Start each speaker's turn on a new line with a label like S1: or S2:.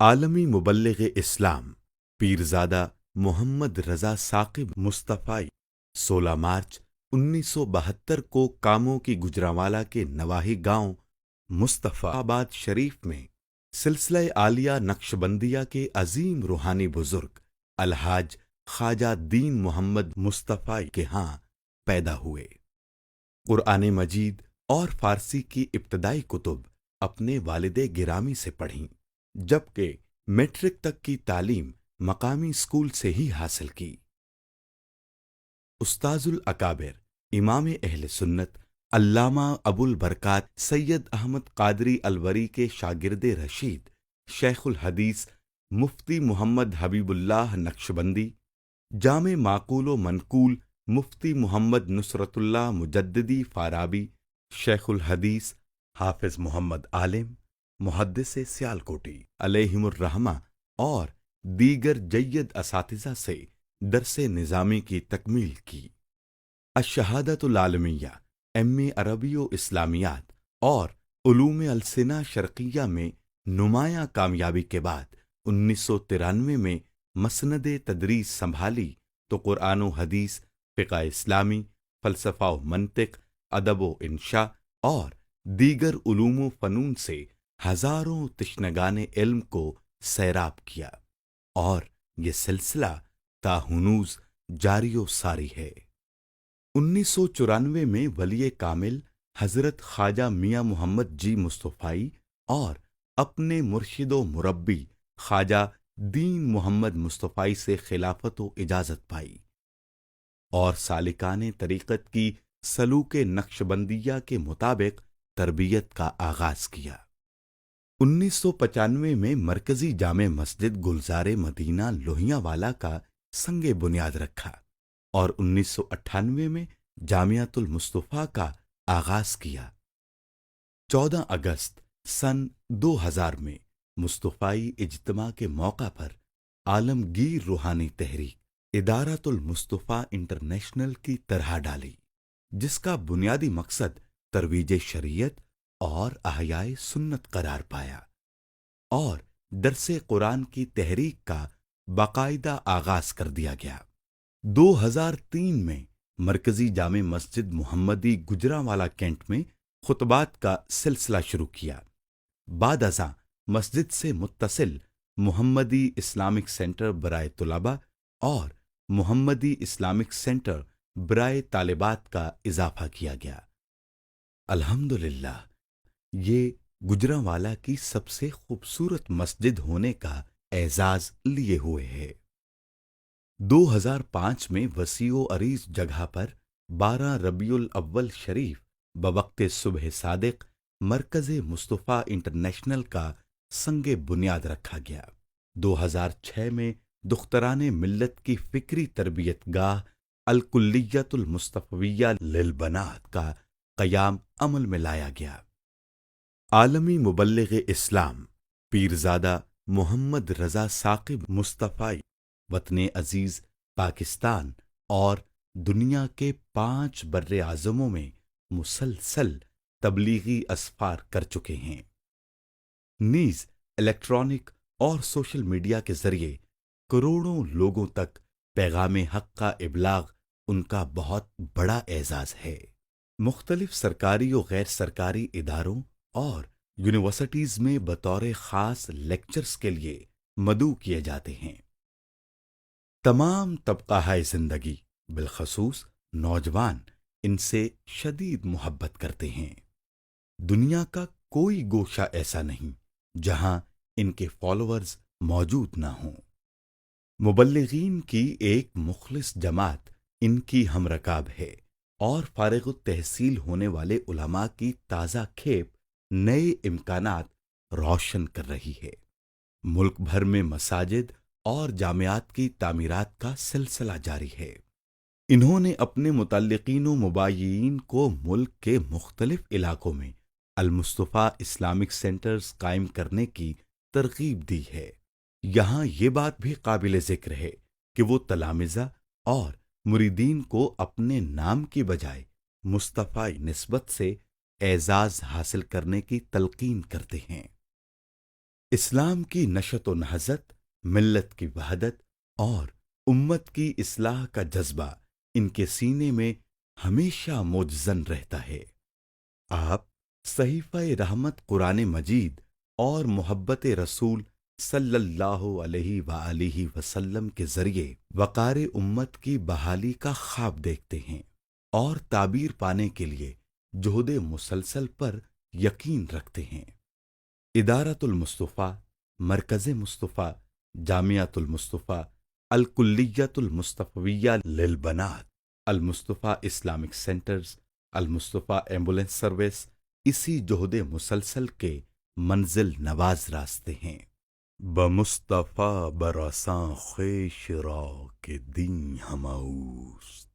S1: عالمی مبلغ اسلام پیرزادہ محمد رضا ثاقب مصطفی 16 مارچ 1972 کو کاموں کی گوجرانوالہ کے نواحی گاؤں مصطفی آباد شریف میں سلسلہ عالیہ نقشبندیہ کے عظیم روحانی بزرگ الحاج خواجہ دین محمد مصطفی کے ہاں پیدا ہوئے۔ قرآن مجید اور فارسی کی ابتدائی کتب اپنے والد گرامی سے پڑھیں، جبکہ میٹرک تک کی تعلیم مقامی اسکول سے ہی حاصل کی۔ استاذ الاکابر امام اہل سنت علامہ ابو البرکات سید احمد قادری الوری کے شاگرد رشید شیخ الحدیث مفتی محمد حبیب اللہ نقشبندی، جامع معقول و منقول مفتی محمد نصرت اللہ مجددی فارابی، شیخ الحدیث حافظ محمد عالم محدث سیالکوٹی علیہم الرحمہ اور دیگر جید اساتذہ سے درس نظامی کی تکمیل کی۔ الشہادۃ العالمیہ ایم اے عربی و اسلامیات اور علوم السنہ شرقیہ میں نمایاں کامیابی کے بعد 1993 میں مسند تدریس سنبھالی تو قرآن و حدیث، فقہ اسلامی، فلسفہ و منطق، ادب و انشاء اور دیگر علوم و فنون سے ہزاروں تشنگان علم کو سیراب کیا، اور یہ سلسلہ تا ہنوز جاری و ساری ہے۔ 1994 میں ولی کامل حضرت خواجہ میاں محمد جی مصطفی اور اپنے مرشد و مربی خواجہ دین محمد مصطفی سے خلافت و اجازت پائی اور سالکان طریقت کی سلوک نقشبندیہ کے مطابق تربیت کا آغاز کیا۔ 1995 میں مرکزی جامع مسجد گلزار مدینہ لوہیاں کا سنگ بنیاد رکھا اور 1998 میں جامعۃ المصطفیٰ کا آغاز کیا۔ 14 اگست سن 2000 میں مصطفی اجتماع کے موقع پر عالمگیر روحانی تحریک ادارۃ المصطفیٰ انٹرنیشنل کی طرح ڈالی، جس کا بنیادی مقصد ترویج شریعت اور احیاء سنت قرار پایا، اور درس قرآن کی تحریک کا باقاعدہ آغاز کر دیا گیا۔ 2003 میں مرکزی جامع مسجد محمدی گوجرانوالہ کینٹ میں خطبات کا سلسلہ شروع کیا۔ بعد ازاں مسجد سے متصل محمدی اسلامک سینٹر برائے طلباء اور محمدی اسلامک سینٹر برائے طالبات کا اضافہ کیا گیا۔ الحمدللہ یہ گوجرانوالہ کی سب سے خوبصورت مسجد ہونے کا اعزاز لیے ہوئے ہے۔ 2005 میں وسیع و عریض جگہ پر 12 ربیع الاول شریف بوقت صبح صادق مرکز مصطفیٰ انٹرنیشنل کا سنگ بنیاد رکھا گیا۔ 2006 میں دختران ملت کی فکری تربیت گاہ الکلیۃ المصطفیہ للبنات کا قیام عمل میں لایا گیا۔ عالمی مبلغ اسلام پیرزادہ محمد رضا ثاقب مصطفی وطن عزیز پاکستان اور دنیا کے 5 بر اعظموں میں مسلسل تبلیغی اسفار کر چکے ہیں، نیز الیکٹرانک اور سوشل میڈیا کے ذریعے کروڑوں لوگوں تک پیغام حق کا ابلاغ ان کا بہت بڑا اعزاز ہے۔ مختلف سرکاری و غیر سرکاری اداروں اور یونیورسٹیز میں بطور خاص لیکچرز کے لیے مدعو کیے جاتے ہیں۔ تمام طبقہ زندگی بالخصوص نوجوان ان سے شدید محبت کرتے ہیں۔ دنیا کا کوئی گوشہ ایسا نہیں جہاں ان کے فالوورز موجود نہ ہوں۔ مبلغین کی ایک مخلص جماعت ان کی ہم رکاب ہے، اور فارغ التحصیل ہونے والے علماء کی تازہ کھیپ نئے امکانات روشن کر رہی ہے۔ ملک بھر میں مساجد اور جامعات کی تعمیرات کا سلسلہ جاری ہے۔ انہوں نے اپنے متعلقین و مبایعین کو ملک کے مختلف علاقوں میں المصطفیٰ اسلامک سینٹرز قائم کرنے کی ترغیب دی ہے۔ یہاں یہ بات بھی قابل ذکر ہے کہ وہ تلامذہ اور مریدین کو اپنے نام کی بجائے مصطفی نسبت سے اعزاز حاصل کرنے کی تلقین کرتے ہیں۔ اسلام کی نشت و نہضت، ملت کی وحدت اور امت کی اصلاح کا جذبہ ان کے سینے میں ہمیشہ موجزن رہتا ہے۔ آپ صحیفہ رحمت قرآن مجید اور محبت رسول صلی اللہ علیہ وآلہ وسلم کے ذریعے وقار امت کی بحالی کا خواب دیکھتے ہیں اور تعبیر پانے کے لیے جہد مسلسل پر یقین رکھتے ہیں۔ ادارۃ المصطفیٰ، مرکز مصطفیٰ، جامعۃ المصطفیٰ، الکلیۃ المصطفیہ للبنات، المصطفیٰ اسلامک سینٹرز، المصطفیٰ ایمبولینس سروس اسی جہد مسلسل کے منزل نواز راستے ہیں۔ بمصطفیٰ برساں خویش را کہ دیں ہمہ اوست،